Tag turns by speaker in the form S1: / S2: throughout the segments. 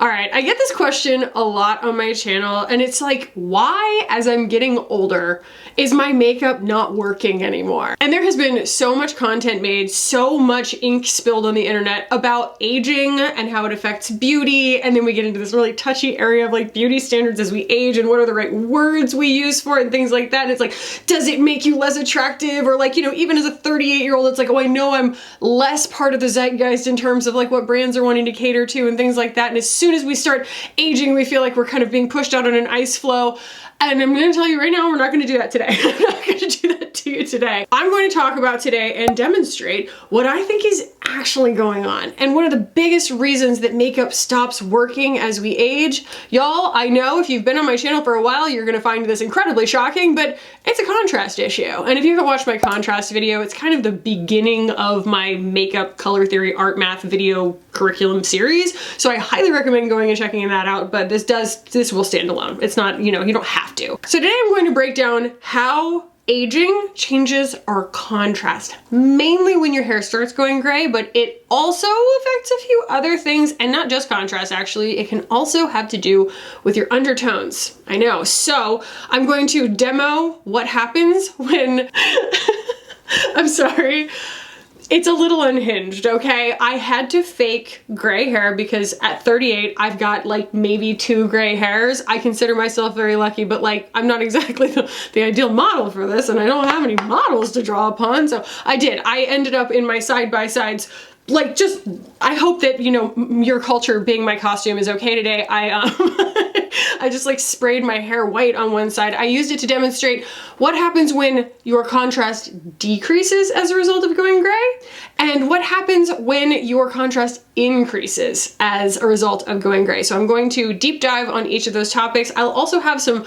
S1: All right, I get this question a lot on my channel, and it's like, why, as I'm getting older, is my makeup not working anymore? And there has been so much content made, so much ink spilled on the internet about aging and how it affects beauty, and then we get into this really touchy area of like beauty standards as we age and what are the right words we use for it and things like that. And it's like, does it make you less attractive? Or like, you know, even as a 38-year-old, it's like, oh, I know I'm less part of the zeitgeist in terms of like what brands are wanting to cater to and things like that. And as soon as we start aging, we feel like we're kind of being pushed out on an ice floe. And I'm going to tell you right now, we're not going to do that today. I'm not going to do that to you today. I'm going to talk about today and demonstrate what I think is actually going on. And one of the biggest reasons that makeup stops working as we age, y'all, I know if you've been on my channel for a while, you're going to find this incredibly shocking, but it's a contrast issue. And if you haven't watched my contrast video, it's kind of the beginning of my makeup color theory art math video curriculum series. So I highly recommend going and checking that out, but this will stand alone. It's not, you know, you don't have to. So today I'm going to break down how aging changes our contrast, mainly when your hair starts going gray, but it also affects a few other things, and not just contrast actually. It can also have to do with your undertones. I know. So I'm going to demo what happens when I'm sorry. It's a little unhinged, okay? I had to fake gray hair because at 38, I've got like maybe 2 gray hairs. I consider myself very lucky, but like I'm not exactly the ideal model for this, and I don't have any models to draw upon, so I did. I ended up in my side-by-sides, like just, I hope that, you know, your culture being my costume is okay today. I just like sprayed my hair white on one side. I used it to demonstrate what happens when your contrast decreases as a result of going gray, and what happens when your contrast increases as a result of going gray. So I'm going to deep dive on each of those topics. I'll also have some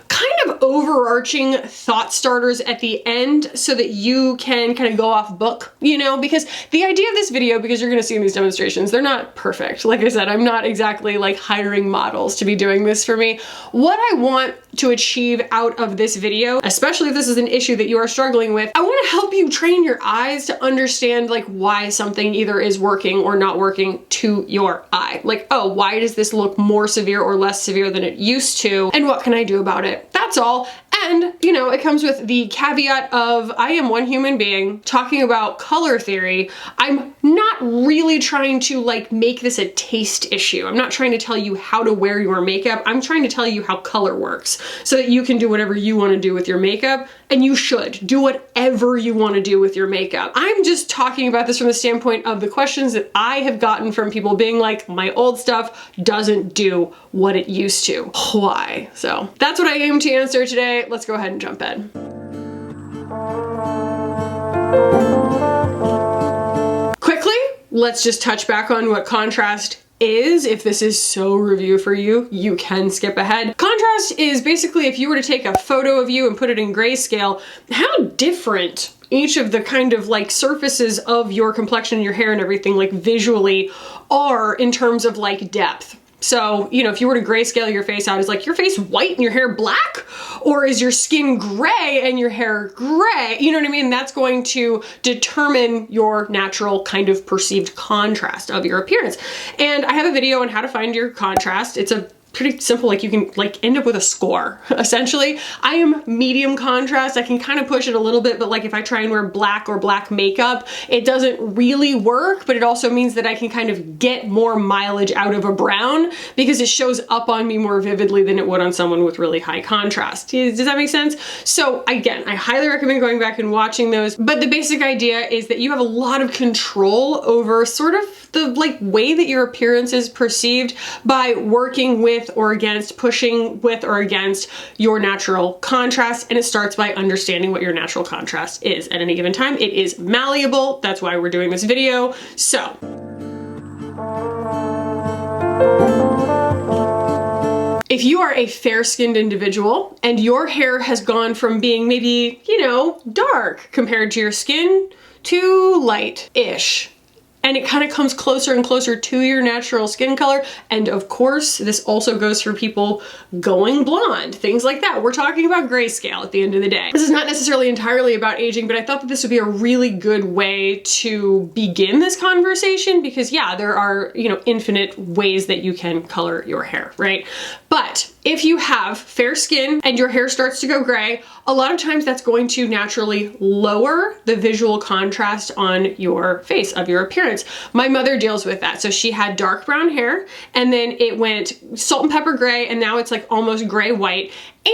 S1: kind of overarching thought starters at the end so that you can kind of go off book, you know, because the idea of this video, because you're going to see in these demonstrations, they're not perfect. Like I said, I'm not exactly like hiring models to be doing this for me. What I want to achieve out of this video, especially if this is an issue that you are struggling with, I want to help you train your eyes to understand like why something either is working or not working to your eye. Like, oh, why does this look more severe or less severe than it used to? And what can I do about it? That's all. And, you know, it comes with the caveat of I am one human being talking about color theory. I'm not really trying to like make this a taste issue. I'm not trying to tell you how to wear your makeup. I'm trying to tell you how color works so that you can do whatever you want to do with your makeup, and you should do whatever you want to do with your makeup. I'm just talking about this from the standpoint of the questions that I have gotten from people being like, my old stuff doesn't do what it used to. Why? So that's what I aim to answer today. Let's go ahead and jump in. Quickly, let's just touch back on what contrast is. If this is so review for you, you can skip ahead. Contrast is basically if you were to take a photo of you and put it in grayscale, how different each of the kind of like surfaces of your complexion and your hair and everything like visually are in terms of like depth. So, you know, if you were to grayscale your face out, is like your face white and your hair black? Or is your skin gray and your hair gray? You know what I mean? That's going to determine your natural kind of perceived contrast of your appearance. And I have a video on how to find your contrast. It's a pretty simple, like you can like end up with a score, essentially. I am medium contrast. I can kind of push it a little bit, but like if I try and wear black or black makeup, it doesn't really work, but it also means that I can kind of get more mileage out of a brown because it shows up on me more vividly than it would on someone with really high contrast. Does that make sense? So again, I highly recommend going back and watching those, but the basic idea is that you have a lot of control over sort of the like way that your appearance is perceived by working with or against, pushing with or against your natural contrast. And it starts by understanding what your natural contrast is at any given time. It is malleable. That's why we're doing this video. So if you are a fair-skinned individual and your hair has gone from being maybe, you know, dark compared to your skin to light-ish, and it kind of comes closer and closer to your natural skin color. And of course, this also goes for people going blonde, things like that. We're talking about grayscale at the end of the day. This is not necessarily entirely about aging, but I thought that this would be a really good way to begin this conversation because yeah, there are, you know, infinite ways that you can color your hair, right? But if you have fair skin and your hair starts to go gray, a lot of times that's going to naturally lower the visual contrast on your face of your appearance. My mother deals with that. So she had dark brown hair and then it went salt and pepper gray and now it's like almost gray white.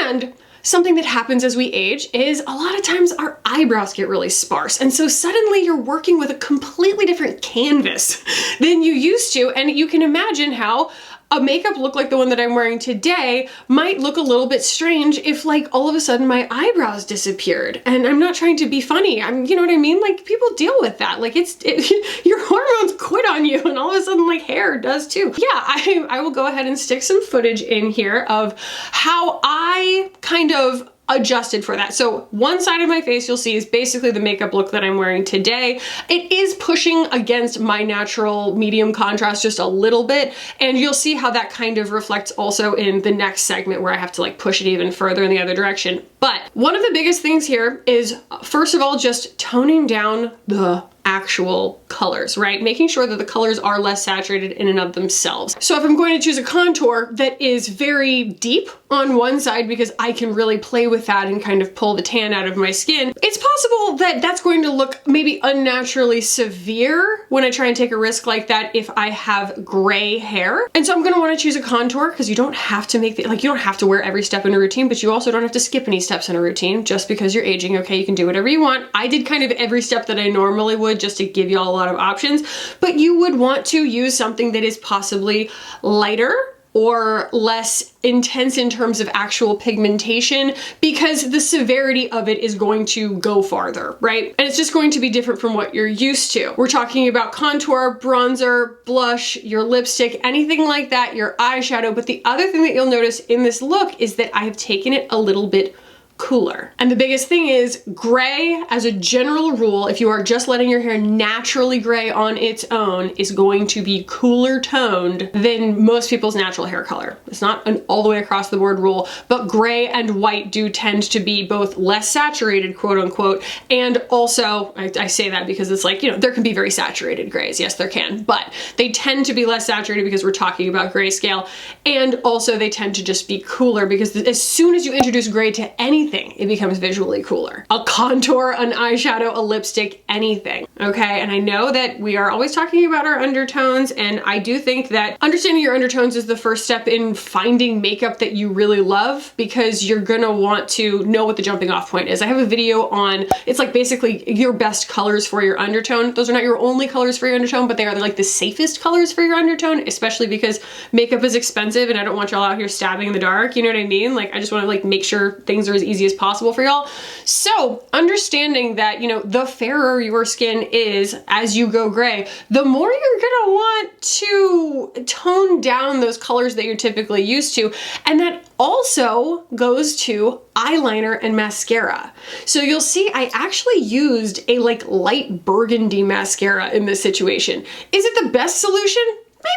S1: And something that happens as we age is a lot of times our eyebrows get really sparse. And so suddenly you're working with a completely different canvas than you used to. And you can imagine how a makeup look like the one that I'm wearing today might look a little bit strange if like all of a sudden my eyebrows disappeared. And I'm not trying to be funny. You know what I mean? Like people deal with that. Like your hormones quit on you and all of a sudden like hair does too. Yeah, I will go ahead and stick some footage in here of how I kind of adjusted for that. So one side of my face you'll see is basically the makeup look that I'm wearing today. It is pushing against my natural medium contrast just a little bit, and you'll see how that kind of reflects also in the next segment where I have to like push it even further in the other direction. But one of the biggest things here is, first of all, just toning down the actual colors, right? Making sure that the colors are less saturated in and of themselves. So if I'm going to choose a contour that is very deep on one side because I can really play with that and kind of pull the tan out of my skin, it's possible that that's going to look maybe unnaturally severe when I try and take a risk like that if I have gray hair. And so I'm gonna wanna choose a contour because you don't have to make you don't have to wear every step in a routine, but you also don't have to skip any steps in a routine just because you're aging. Okay, you can do whatever you want. I did kind of every step that I normally would just to give y'all a lot of options, but you would want to use something that is possibly lighter or less intense in terms of actual pigmentation because the severity of it is going to go farther, right? And it's just going to be different from what you're used to. We're talking about contour, bronzer, blush, your lipstick, anything like that, your eyeshadow. But the other thing that you'll notice in this look is that I have taken it a little bit cooler. And the biggest thing is gray, as a general rule, if you are just letting your hair naturally gray on its own, is going to be cooler toned than most people's natural hair color. It's not an all the way across the board rule, but gray and white do tend to be both less saturated, quote unquote, and also, I say that because it's like, you know, there can be very saturated grays. Yes, there can, but they tend to be less saturated because we're talking about grayscale. And also they tend to just be cooler because as soon as you introduce gray to anything, it becomes visually cooler. A contour, an eyeshadow, a lipstick, anything, okay? And I know that we are always talking about our undertones, and I do think that understanding your undertones is the first step in finding makeup that you really love because you're gonna want to know what the jumping off point is. I have a video on, it's like basically your best colors for your undertone. Those are not your only colors for your undertone, but they are like the safest colors for your undertone, especially because makeup is expensive and I don't want y'all out here stabbing in the dark, you know what I mean? Like I just wanna like make sure things are as easy as possible for y'all. So understanding that, you know, the fairer your skin is as you go gray, the more you're gonna want to tone down those colors that you're typically used to. And that also goes to eyeliner and mascara. So you'll see I actually used a like light burgundy mascara in this situation. Is it the best solution?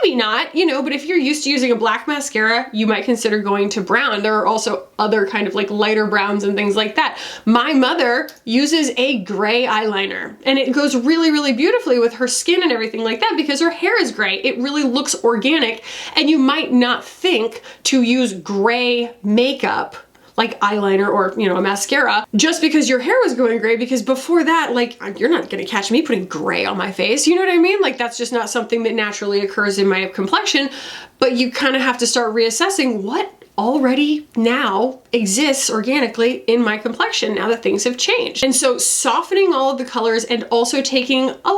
S1: Maybe not, you know, but if you're used to using a black mascara, you might consider going to brown. There are also other kind of like lighter browns and things like that. My mother uses a gray eyeliner and it goes really, really beautifully with her skin and everything like that because her hair is gray. It really looks organic and you might not think to use gray makeup like eyeliner or, you know, a mascara just because your hair was going gray, because before that, like, you're not gonna catch me putting gray on my face, you know what I mean? Like that's just not something that naturally occurs in my complexion, but you kind of have to start reassessing what already now exists organically in my complexion now that things have changed. And so softening all of the colors and also taking a little bit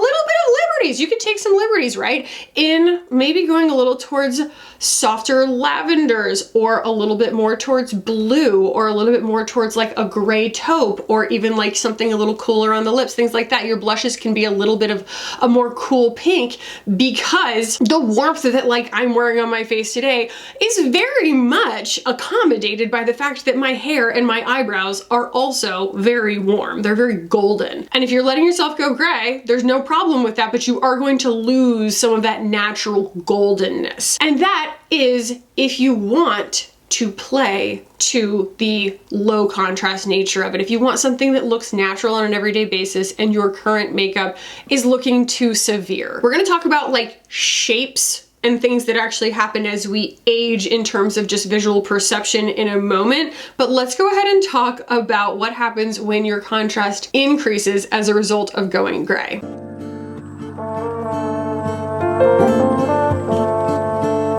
S1: of liberties. You can take some liberties, right? In maybe going a little towards softer lavenders or a little bit more towards blue or a little bit more towards like a gray taupe or even like something a little cooler on the lips, things like that. Your blushes can be a little bit of a more cool pink because the warmth that like I'm wearing on my face today is very much accommodated by the fact that my hair and my eyebrows are also very warm. They're very golden. And if you're letting yourself go gray, there's no problem with that, but you you are going to lose some of that natural goldenness. And that is if you want to play to the low contrast nature of it. If you want something that looks natural on an everyday basis and your current makeup is looking too severe. We're gonna talk about like shapes and things that actually happen as we age in terms of just visual perception in a moment, but let's go ahead and talk about what happens when your contrast increases as a result of going gray.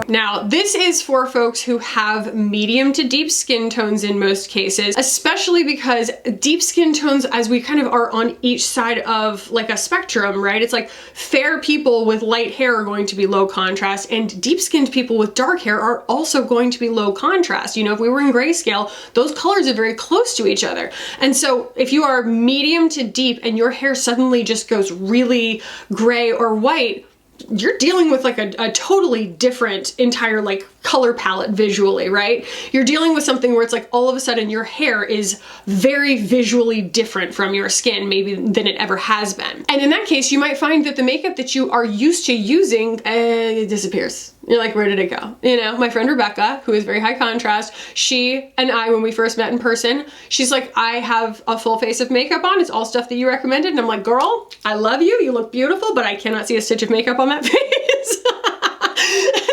S1: Now, this is for folks who have medium to deep skin tones in most cases, especially because deep skin tones, as we kind of are on each side of like a spectrum, right? It's like fair people with light hair are going to be low contrast, and deep skinned people with dark hair are also going to be low contrast. You know, if we were in grayscale, those colors are very close to each other. And so if you are medium to deep and your hair suddenly just goes really gray or white, you're dealing with like a totally different entire like color palette visually, right? You're dealing with something where it's like all of a sudden your hair is very visually different from your skin, maybe than it ever has been. And in that case, you might find that the makeup that you are used to using it disappears. You're like, where did it go? You know, my friend Rebecca, who is very high contrast, she and I, when we first met in person, she's like, I have a full face of makeup on. It's all stuff that you recommended. And I'm like, girl, I love you. You look beautiful, but I cannot see a stitch of makeup on that face.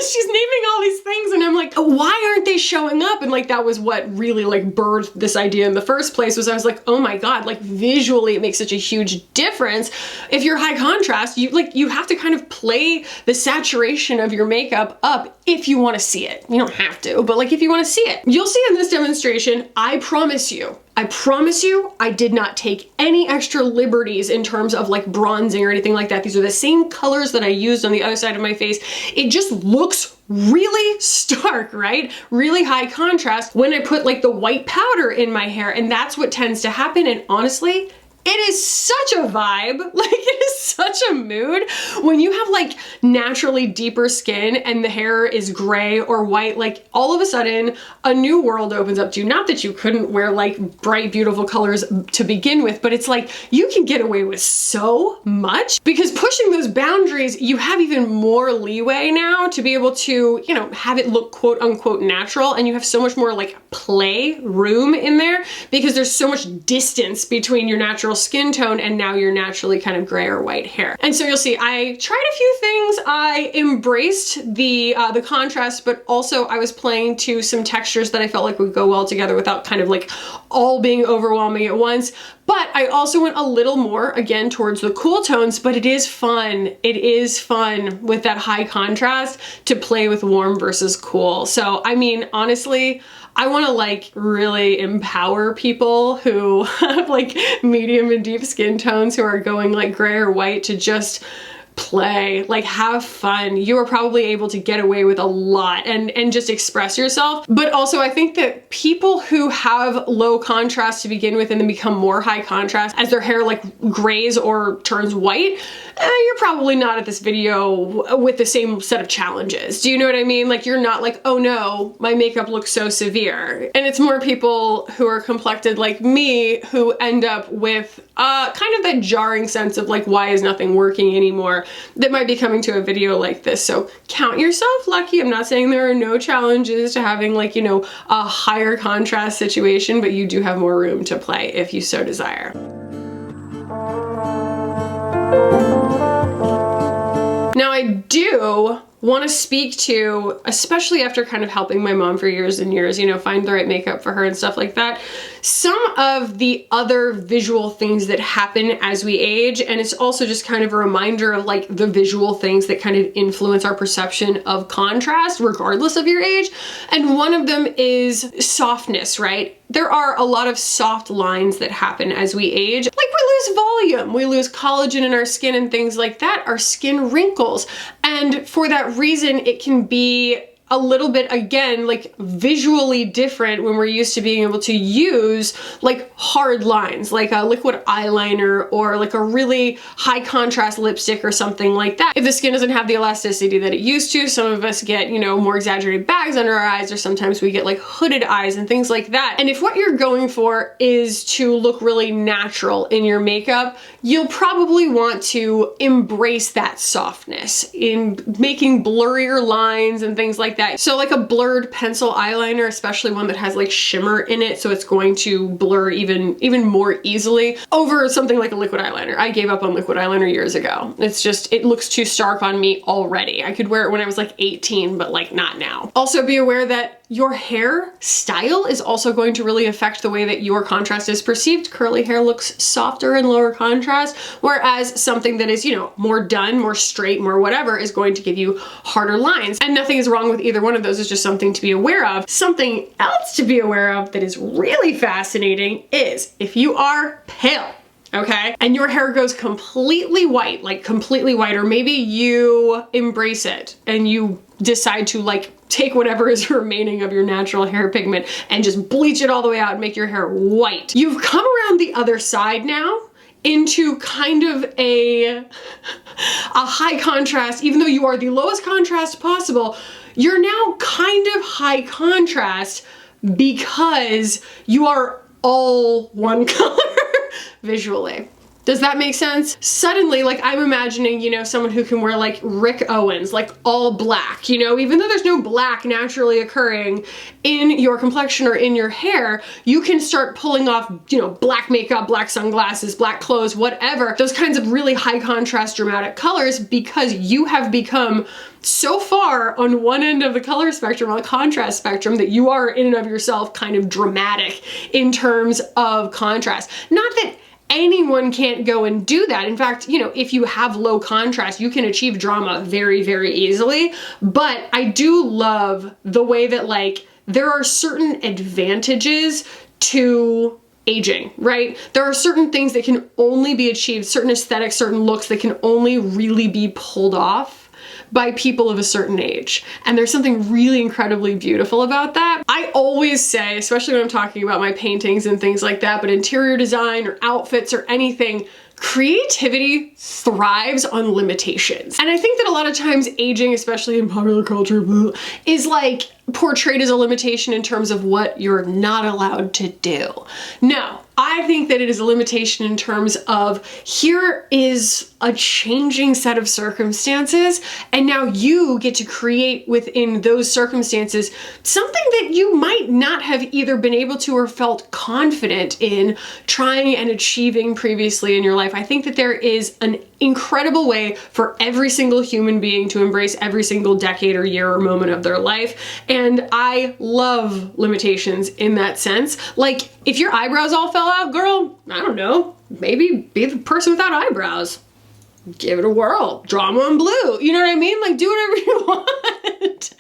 S1: She's naming all these things and I'm like, why aren't they showing up? And like, that was what really like birthed this idea in the first place, was I was like, oh my God, like visually it makes such a huge difference. If you're high contrast, you have to kind of play the saturation of your makeup up if you want to see it. You don't have to, but like if you want to see it. You'll see in this demonstration, I promise you, I did not take any extra liberties in terms of like bronzing or anything like that. These are the same colors that I used on the other side of my face. It just looks really stark, right? Really high contrast when I put like the white powder in my hair, and that's what tends to happen. And honestly, it is such a vibe, like it is such a mood. When you have like naturally deeper skin and the hair is gray or white, like all of a sudden a new world opens up to you. Not that you couldn't wear like bright, beautiful colors to begin with, but it's like you can get away with so much because pushing those boundaries, you have even more leeway now to be able to, you know, have it look quote unquote natural, and you have so much more like play room in there because there's so much distance between your natural skin tone and now your naturally kind of gray or white hair. And so you'll see I tried a few things. I embraced the contrast, but also I was playing to some textures that I felt like would go well together without kind of like all being overwhelming at once. But I also went a little more, again, towards the cool tones, but it is fun. It is fun with that high contrast to play with warm versus cool. So, I mean, honestly, I want to like really empower people who have like medium and deep skin tones who are going like gray or white to just play, like have fun. You are probably able to get away with a lot and just express yourself. But also I think that people who have low contrast to begin with and then become more high contrast as their hair like grays or turns white, you're probably not at this video with the same set of challenges. Do you know what I mean? Like you're not like, oh no, my makeup looks so severe. And it's more people who are complected like me who end up with kind of that jarring sense of like, why is nothing working anymore, that might be coming to a video like this. So count yourself lucky. I'm not saying there are no challenges to having like, you know, a higher contrast situation, but you do have more room to play if you so desire. Now I do want to speak to, especially after kind of helping my mom for years and years, you know, find the right makeup for her and stuff like that, some of the other visual things that happen as we age. And it's also just kind of a reminder of like the visual things that kind of influence our perception of contrast regardless of your age. And one of them is softness, right? There are a lot of soft lines that happen as we age. Like we lose volume, we lose collagen in our skin and things like that, our skin wrinkles. And for that reason, it can be a little bit, again, like visually different when we're used to being able to use like hard lines, like a liquid eyeliner or like a really high contrast lipstick or something like that. If the skin doesn't have the elasticity that it used to, some of us get, you know, more exaggerated bags under our eyes, or sometimes we get like hooded eyes and things like that. And if what you're going for is to look really natural in your makeup, you'll probably want to embrace that softness in making blurrier lines and things like that. So like a blurred pencil eyeliner, especially one that has like shimmer in it, so it's going to blur even more easily over something like a liquid eyeliner. I gave up on liquid eyeliner years ago. It's just, it looks too stark on me already. I could wear it when I was like 18, but like not now. Also be aware that your hair style is also going to really affect the way that your contrast is perceived. Curly hair looks softer and lower contrast, whereas something that is, you know, more done, more straight, more whatever, is going to give you harder lines. And nothing is wrong with either one of those. It's just something to be aware of. Something else to be aware of that is really fascinating is if you are pale, okay, and your hair goes completely white, like completely white, or maybe you embrace it and you decide to like take whatever is remaining of your natural hair pigment and just bleach it all the way out and make your hair white. You've come around the other side now into kind of a high contrast. Even though you are the lowest contrast possible, you're now kind of high contrast because you are all one color visually. Does that make sense? Suddenly, like I'm imagining, you know, someone who can wear like Rick Owens, like all black, you know, even though there's no black naturally occurring in your complexion or in your hair, you can start pulling off, you know, black makeup, black sunglasses, black clothes, whatever, those kinds of really high contrast dramatic colors, because you have become so far on one end of the color spectrum, on the contrast spectrum, that you are in and of yourself kind of dramatic in terms of contrast. Not that anyone can't go and do that. In fact, you know, if you have low contrast, you can achieve drama very, very easily. But I do love the way that like there are certain advantages to aging, right? There are certain things that can only be achieved, certain aesthetics, certain looks that can only really be pulled off by people of a certain age. And there's something really incredibly beautiful about that. I always say, especially when I'm talking about my paintings and things like that, but interior design or outfits or anything, creativity thrives on limitations. And I think that a lot of times aging, especially in popular culture, is like portrayed as a limitation in terms of what you're not allowed to do. No, I think that it is a limitation in terms of here is a changing set of circumstances, and now you get to create within those circumstances something that you might not have either been able to or felt confident in trying and achieving previously in your life. I think that there is an incredible way for every single human being to embrace every single decade or year or moment of their life. And I love limitations in that sense. Like if your eyebrows all fell out, girl, I don't know, maybe be the person without eyebrows. Give it a whirl. Draw them on blue. You know what I mean? Like do whatever you want.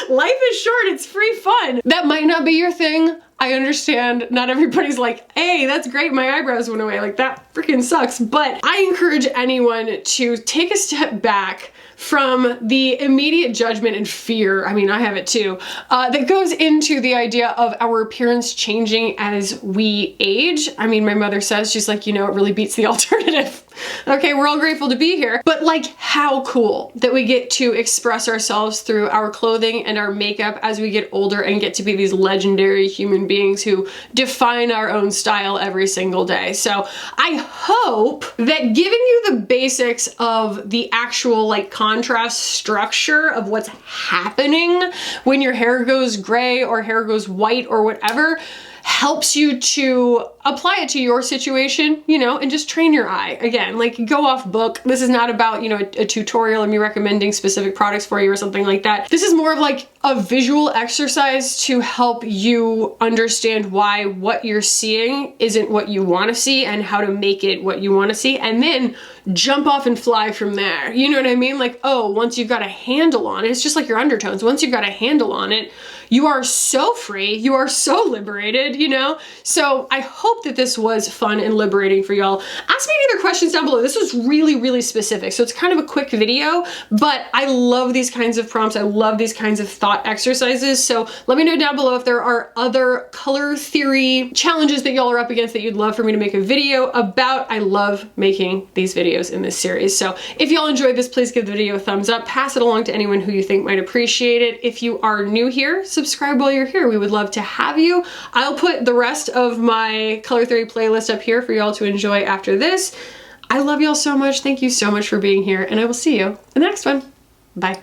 S1: Life is short. It's free fun. That might not be your thing. I understand not everybody's like, hey, that's great, my eyebrows went away. Like that freaking sucks. But I encourage anyone to take a step back from the immediate judgment and fear, I mean, I have it too, that goes into the idea of our appearance changing as we age. I mean, my mother says, she's like, you know, it really beats the alternative. Okay, we're all grateful to be here, but like how cool that we get to express ourselves through our clothing and our makeup as we get older and get to be these legendary human beings who define our own style every single day. So I hope that giving you the basics of the actual like contrast structure of what's happening when your hair goes gray or hair goes white or whatever helps you to apply it to your situation, you know, and just train your eye. Again, like go off book. This is not about, you know, a tutorial and me recommending specific products for you or something like that. This is more of like a visual exercise to help you understand why what you're seeing isn't what you want to see and how to make it what you want to see, and then jump off and fly from there. You know what I mean? Like, oh, once you've got a handle on it, it's just like your undertones. Once you've got a handle on it, you are so free, you are so liberated, you know? So I hope hope that this was fun and liberating for y'all. Ask me any other questions down below. This was really, really specific, so it's kind of a quick video, but I love these kinds of prompts. I love these kinds of thought exercises, so let me know down below if there are other color theory challenges that y'all are up against that you'd love for me to make a video about. I love making these videos in this series, so if y'all enjoyed this, please give the video a thumbs up, pass it along to anyone who you think might appreciate it. If you are new here, subscribe while you're here. We would love to have you. I'll put the rest of my color theory playlist up here for y'all to enjoy after this. I love y'all so much. Thank you so much for being here, and I will see you in the next one. Bye.